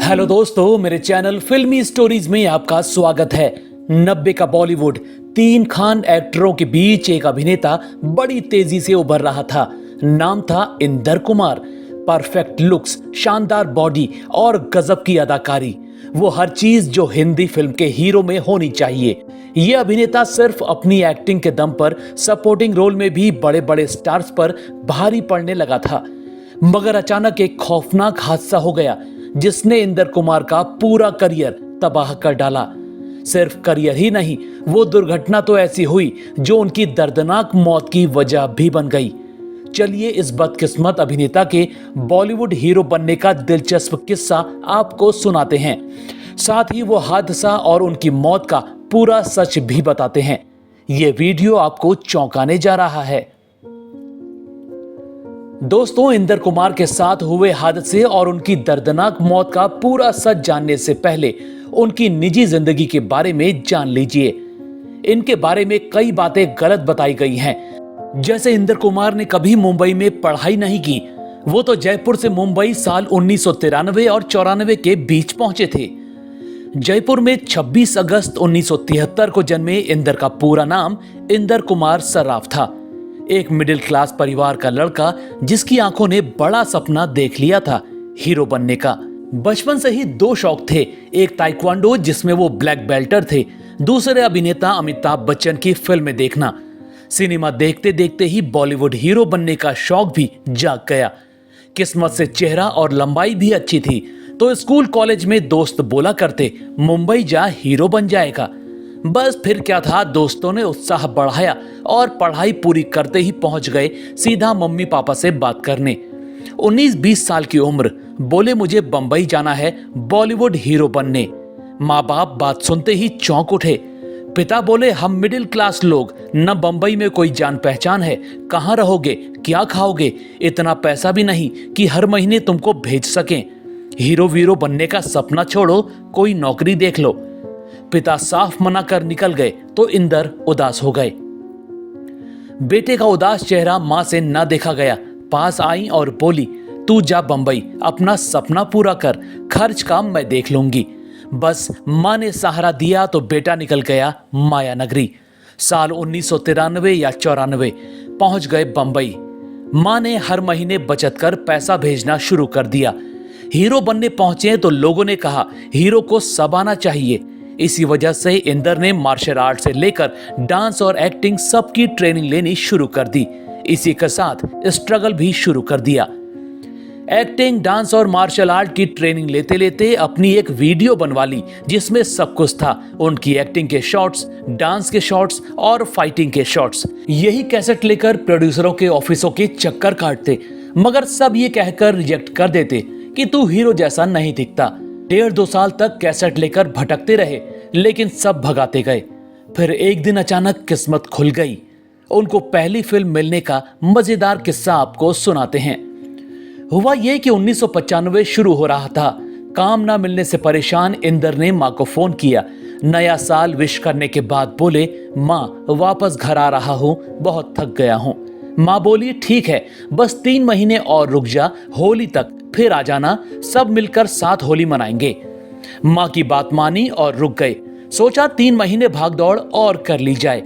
Hello दोस्तों, मेरे channel फिल्मी स्टोरीज में आपका स्वागत है। 90 का बॉलीवुड, 3 खान एक्टरों के बीच एक अभिनेता बड़ी तेजी से उभर रहा था। नाम था इंदर कुमार। परफेक्ट लुक्स, शानदार बॉडी और गजब की अदाकारी, वो हर चीज जो हिंदी फिल्म के हीरो में होनी चाहिए। ये अभिनेता सिर्फ अपनी एक्टिंग के दम पर सपोर्टिंग रोल में भी बड़े बड़े स्टार्स पर भारी पड़ने लगा था। मगर अचानक एक खौफनाक हादसा हो गया जिसने इंदर कुमार का पूरा करियर तबाह कर डाला। सिर्फ करियर ही नहीं, वो दुर्घटना तो ऐसी हुई जो उनकी दर्दनाक मौत की वजह भी बन गई। चलिए इस बदकिस्मत अभिनेता के बॉलीवुड हीरो बनने का दिलचस्प किस्सा आपको सुनाते हैं। साथ ही वो हादसा और उनकी मौत का पूरा सच भी बताते हैं। ये वीडियो आपको चौंकाने जा रहा है। दोस्तों, इंदर कुमार के साथ हुए हादसे और उनकी दर्दनाक मौत का पूरा सच जानने से पहले उनकी निजी जिंदगी के बारे में जान लीजिए। इनके बारे में कई बातें गलत बताई गई हैं। जैसे इंदर कुमार ने कभी मुंबई में पढ़ाई नहीं की। वो तो जयपुर से मुंबई साल 1993 और 94 के बीच पहुंचे थे। जयपुर में 26 अगस्त 1973 को जन्मे इंदर का पूरा नाम इंदर कुमार सर्राफ था। एक मिडिल क्लास परिवार का लड़का जिसकी आंखों ने बड़ा सपना देख लिया था, हीरो बनने का। बचपन से ही 2 शौक थे, एक ताइक्वांडो जिसमें वो ब्लैक बेल्टर थे, दूसरे अभिनेता अमिताभ बच्चन की फिल्में देखना। सिनेमा देखते देखते ही बॉलीवुड हीरो बनने का शौक भी जाग गया। किस्मत से चेहरा और लंबाई भी अच्छी थी, तो स्कूल कॉलेज में दोस्त बोला करते, मुंबई जा, हीरो बन जाएगा। बस फिर क्या था, दोस्तों ने उत्साह बढ़ाया और पढ़ाई पूरी करते ही पहुंच गए सीधा मम्मी पापा से बात करने। 19-20 साल की उम्र, बोले मुझे बंबई जाना है बॉलीवुड हीरो बनने। माँ बाप बात सुनते ही चौंक उठे। पिता बोले, हम मिडिल क्लास लोग, न बंबई में कोई जान पहचान है, कहाँ रहोगे, क्या खाओगे, इतना पैसा भी नहीं कि हर महीने तुमको भेज सकें। हीरो वीरो बनने का सपना छोड़ो, कोई नौकरी देख लो। पिता साफ मना कर निकल गए तो इंदर उदास हो गए। बेटे का उदास चेहरा मां से ना देखा गया। पास आई और बोली, तू जा बंबई, अपना सपना पूरा कर, खर्च का मैं देख लूंगी। बस मां ने सहारा दिया तो बेटा निकल गया माया नगरी। साल 1993 या 94 पहुंच गए बंबई। मां ने हर महीने बचत कर पैसा भेजना शुरू कर दिया। हीरो बनने पहुंचे तो लोगों ने कहा, हीरो को सब आना चाहिए। इसी वजह से इंदर ने मार्शल आर्ट से लेकर डांस और एक्टिंग सबकी ट्रेनिंग लेनी शुरू कर दी। इसी के साथ स्ट्रगल भी शुरू कर दिया। एक्टिंग, डांस और मार्शल आर्ट की ट्रेनिंग लेते लेते अपनी एक वीडियो बनवा ली जिसमें सब कुछ था, उनकी एक्टिंग के शॉट्स, डांस के शॉट्स और फाइटिंग के शॉट्स। यही कैसेट लेकर प्रोड्यूसरों के ऑफिसों के चक्कर काटते, मगर सब ये कहकर रिजेक्ट कर देते कि तू हीरो जैसा नहीं दिखता। 1.5-2 साल तक कैसेट लेकर भटकते रहे, लेकिन सब भगाते गए। फिर एक दिन अचानक किस्मत खुल गई। उनको पहली फिल्म मिलने का मजेदार किस्सा आपको सुनाते हैं। हुआ ये कि 1995 शुरू हो रहा था। काम ना मिलने से परेशान इंदर ने माँ को फोन किया। नया साल विश करने के बाद बोले, माँ वापस घर आ रहा हूँ, बहुत थक गया हूँ। माँ बोली, ठीक है, बस 3 महीने और रुक जा, होली तक फिर आ जाना, सब मिलकर साथ होली मनाएंगे। माँ की बात मानी और रुक गए। सोचा 3 महीने भागदौड़ और कर ली जाए।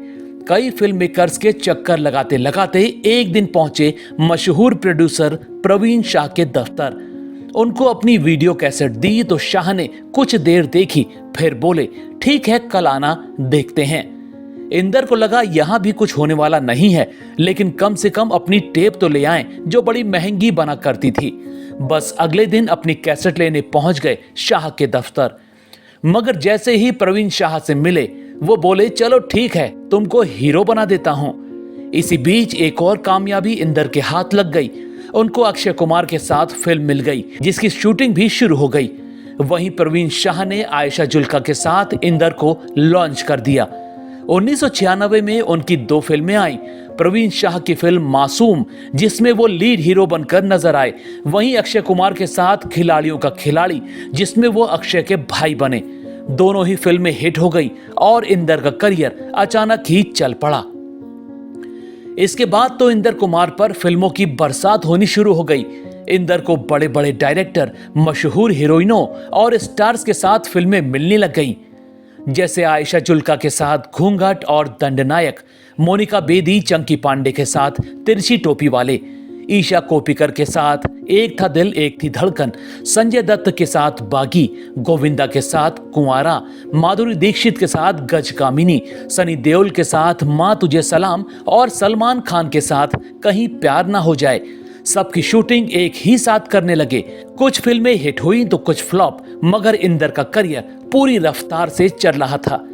कई फिल्म मेकर्स के चक्कर लगाते लगाते एक दिन पहुंचे मशहूर प्रोड्यूसर प्रवीण शाह के दफ्तर। उनको अपनी वीडियो कैसेट दी तो शाह ने कुछ देर देखी, फिर बोले, ठीक है, कल आना, देखते हैं। इंदर को लगा यहां भी कुछ होने वाला नहीं है, लेकिन कम से कम अपनी टेप तो ले आएं जो बड़ी महंगी बना करती थी। बस अगले दिन अपनी कैसेट लेने पहुंच गए शाह के दफ्तर। मगर जैसे ही प्रवीण शाह से मिले, वो बोले, चलो ठीक है, तुमको हीरो बना देता हूं। इसी बीच एक और कामयाबी इंदर के हाथ लग गई। उनको अक्षय कुमार के साथ फिल्म मिल गई जिसकी शूटिंग भी शुरू हो गई। वहीं प्रवीण शाह ने आयशा जुल्का के साथ इंदर को लॉन्च कर दिया। 1996 में उनकी 2 फिल्में आई। प्रवीण शाह की फिल्म मासूम, जिसमें वो लीड हीरो बनकर नजर आए, वहीं अक्षय कुमार के साथ खिलाड़ियों का खिलाड़ी, जिसमें वो अक्षय के भाई बने। दोनों ही फिल्में हिट हो गई और इंदर का करियर अचानक ही चल पड़ा। इसके बाद तो इंदर कुमार पर फिल्मों की बरसात होनी शुरू हो गई। इंदर को बड़े बड़े डायरेक्टर, मशहूर हीरोइनों और स्टार्स के साथ फिल्में मिलने लग गईं, जैसे आयशा जुल्का के साथ घूंघट और दंडनायक, मोनिका बेदी चंकी पांडे के साथ तिरछी टोपी वाले, ईशा कोप्पिकर के साथ एक था दिल एक थी धड़कन, संजय दत्त के साथ बागी, गोविंदा के साथ कुंवारा, माधुरी दीक्षित के साथ गजकामिनी, सनी देओल के साथ माँ तुझे सलाम और सलमान खान के साथ कहीं प्यार ना हो जाए। सबकी शूटिंग एक ही साथ करने लगे। कुछ फिल्में हिट हुई तो कुछ फ्लॉप, मगर इंदर का करियर पूरी रफ्तार से चल रहा था।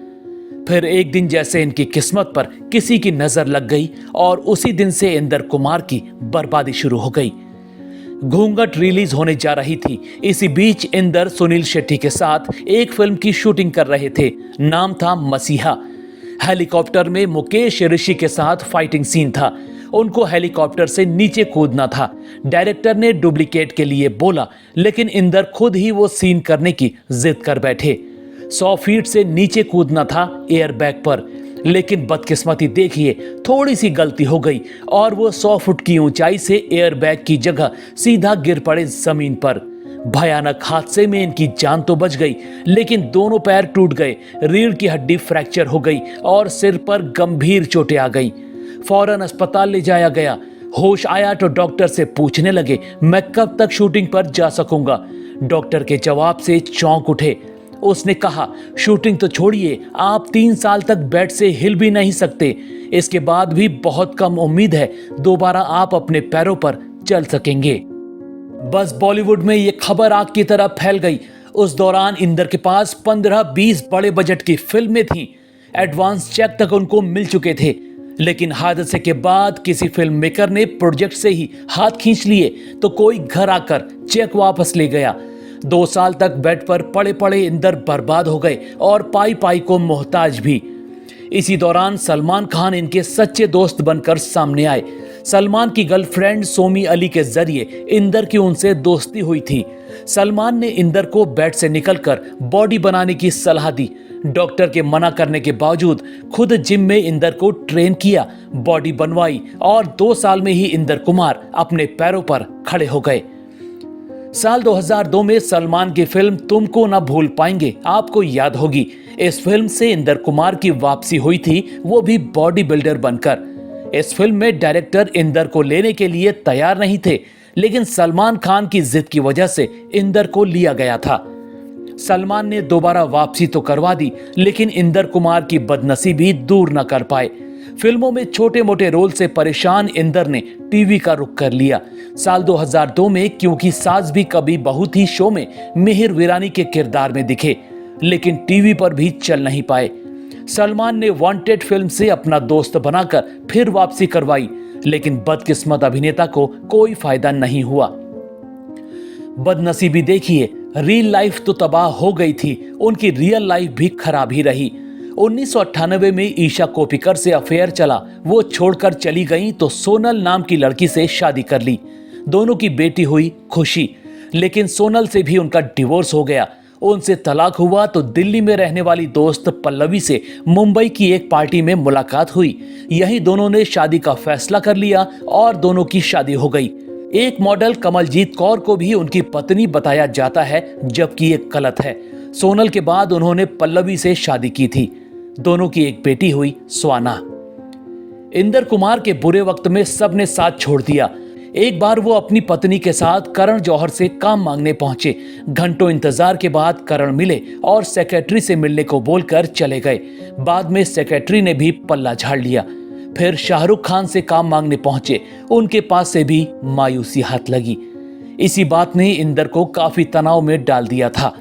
फिर एक दिन जैसे इनकी किस्मत पर किसी की नजर लग गई और उसी दिन से इंदर कुमार की बर्बादी शुरू हो गई। घूंघट रिलीज होने जा रही थी। इसी बीच इंदर सुनील शेट्टी के साथ एक फिल्म की शूटिंग कर रहे थे। नाम था मसीहा। हेलीकॉप्टर में मुकेश ऋषि के साथ फाइटिंग सीन था। उनको हेलीकॉप्टर से नीचे कूदना था। डायरेक्टर ने डुप्लीकेट के लिए बोला, लेकिन इंदर खुद ही वो सीन करने की जिद कर बैठे। 100 फीट से नीचे कूदना था एयरबैग पर, लेकिन बदकिस्मती देखिए, थोड़ी सी गलती हो गई और वो 100 फुट की ऊंचाई से एयरबैग की जगह सीधा गिर पड़े जमीन पर। भयानक हादसे में इनकी जान तो बच गई, लेकिन दोनों पैर टूट गए, रीढ़ की हड्डी फ्रैक्चर हो गई और सिर पर गंभीर चोटें आ गई। फौरन अस्पताल ले जाया गया। होश आया तो डॉक्टर से पूछने लगे, मैं कब तक शूटिंग पर जा सकूंगा? डॉक्टर के जवाब से चौंक उठे। उसने कहा, शूटिंग तो छोड़िए, आप 3 साल तक बेड से हिल भी नहीं सकते। इसके बाद भी बहुत कम उम्मीद है दोबारा आप अपने पैरों पर चल सकेंगे। बस बॉलीवुड में ये खबर आग की तरह फैल गई। उस दौरान इंदर के पास 15-20 बड़े बजट की फिल्में थीं। एडवांस चेक तक उनको मिल चुके थे, लेकिन हादसे के बाद किसी फिल्म मेकर ने प्रोजेक्ट से ही हाथ खींच लिए तो कोई घर आकर चेक वापस ले गया। 2 साल तक बेड पर पड़े पड़े इंदर बर्बाद हो गए और पाई पाई को मोहताज भी। इसी दौरान सलमान खान इनके सच्चे दोस्त बनकर सामने आए। सलमान की गर्लफ्रेंड सोमी अली के जरिए इंदर की उनसे दोस्ती हुई थी। सलमान ने इंदर को बेड से निकलकर बॉडी बनाने की सलाह दी। डॉक्टर के मना करने के बावजूद खुद जिम में इंदर को ट्रेन किया, बॉडी बनवाई और 2 साल में ही इंदर कुमार अपने पैरों पर खड़े हो गए। साल 2002 में सलमान की फिल्म तुमको ना भूल पाएंगे आपको याद होगी। इस फिल्म से इंदर कुमार की वापसी हुई थी, वो भी बॉडी बिल्डर बनकर। इस फिल्म में डायरेक्टर इंदर को लेने के लिए तैयार नहीं थे, लेकिन सलमान खान की जिद की वजह से इंदर को लिया गया था। सलमान ने दोबारा वापसी तो करवा दी, लेकिन इंदर कुमार की बदनसीबी दूर न कर पाए। फिल्मों में छोटे मोटे रोल से परेशान इंदर ने टीवी का रुख कर लिया। साल 2002 में क्योंकि सास भी कभी बहू थी शो में मिहिर वीरानी के किरदार में दिखे, लेकिन टीवी पर भी चल नहीं पाए। सलमान ने वांटेड फिल्म से अपना दोस्त बनाकर फिर वापसी करवाई, लेकिन बदकिस्मत अभिनेता को कोई फायदा नहीं हुआ। बदनसीबी देखिए, रियल लाइफ तो तबाह हो गई थी, उनकी रियल लाइफ भी खराब ही रही। 1998 में ईशा कोप्पिकर से अफेयर चला, वो छोड़कर चली गई तो सोनल नाम की लड़की से शादी कर ली। दोनों की बेटी हुई खुशी, लेकिन सोनल से भी उनका डिवोर्स हो गया। उनसे तलाक हुआ तो दिल्ली में रहने वाली दोस्त पल्लवी से मुंबई की एक पार्टी में मुलाकात हुई। यही दोनों ने शादी का फैसला कर लिया और दोनों की शादी हो गई। एक मॉडल कमलजीत कौर को भी उनकी पत्नी बताया जाता है, जबकि ये गलत है। सोनल के बाद उन्होंने पल्लवी से शादी की थी। दोनों की एक बेटी हुई स्वाना। इंदर कुमार के बुरे वक्त में सबने साथ छोड़ दिया। एक बार वो अपनी पत्नी के साथ करण जौहर से काम मांगने पहुंचे। घंटों इंतजार के बाद करण मिले और सेक्रेटरी से मिलने को बोलकर चले गए। बाद में सेक्रेटरी ने भी पल्ला झाड़ लिया। फिर शाहरुख खान से काम मांगने पहुंचे, उनके पास से भी मायूसी हाथ लगी। इसी बात ने इंदर को काफी तनाव में डाल दिया था।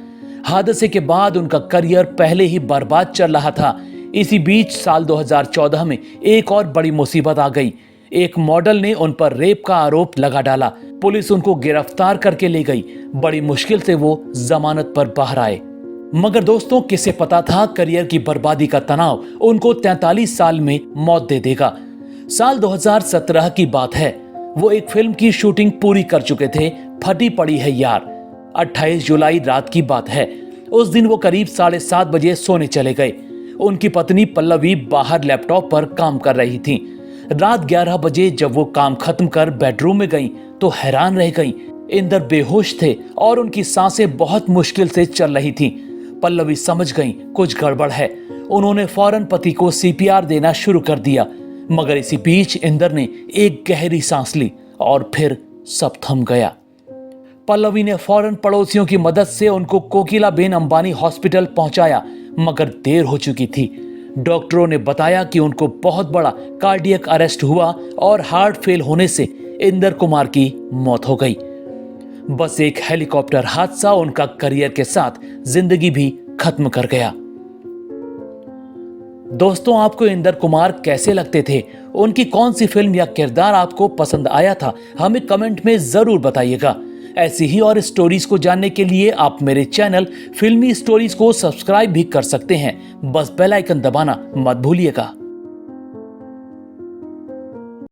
हादसे के बाद उनका करियर पहले ही बर्बाद चल रहा था। इसी बीच साल 2014 में एक और बड़ी मुसीबत आ गई। एक मॉडल ने उन पर रेप का आरोप लगा डाला। पुलिस उनको गिरफ्तार करके ले गई। बड़ी मुश्किल से वो जमानत पर बाहर आए। मगर दोस्तों, किसे पता था करियर की बर्बादी का तनाव उनको 43 साल में मौत दे देगा। साल 2017 की बात है। वो एक फिल्म की शूटिंग पूरी कर चुके थे, फटी पड़ी है यार। 28 जुलाई रात की बात है। उस दिन वो करीब 7:30 बजे सोने चले गए। उनकी पत्नी पल्लवी बाहर लैपटॉप पर काम कर रही थी। रात 11 बजे जब वो काम खत्म कर बेडरूम में गईं, तो हैरान रह गईं। इंदर बेहोश थे और उनकी सांसें बहुत मुश्किल से चल रही थीं। पल्लवी समझ गईं कुछ गड़बड़ है। उन्होंने फौरन पति को सीपीआर देना शुरू कर दिया, मगर इसी बीच इंदर ने एक गहरी सांस ली और फिर सब थम गया। पल्लवी ने फौरन पड़ोसियों की मदद से उनको कोकिलाबेन अंबानी हॉस्पिटल पहुंचाया, मगर देर हो चुकी थी। डॉक्टरों ने बताया कि उनको बहुत बड़ा कार्डियक अरेस्ट हुआ और हार्ट फेल होने से इंदर कुमार की मौत हो गई। बस एक हेलीकॉप्टर हादसा उनका करियर के साथ जिंदगी भी खत्म कर गया। दोस्तों, आपको इंदर कुमार कैसे लगते थे? उनकी कौन सी फिल्म या किरदार आपको पसंद आया था? हमें कमेंट में जरूर बताइएगा। ऐसी ही और स्टोरीज को जानने के लिए आप मेरे चैनल फिल्मी स्टोरीज को सब्सक्राइब भी कर सकते हैं। बस बेल आइकन दबाना मत भूलिएगा।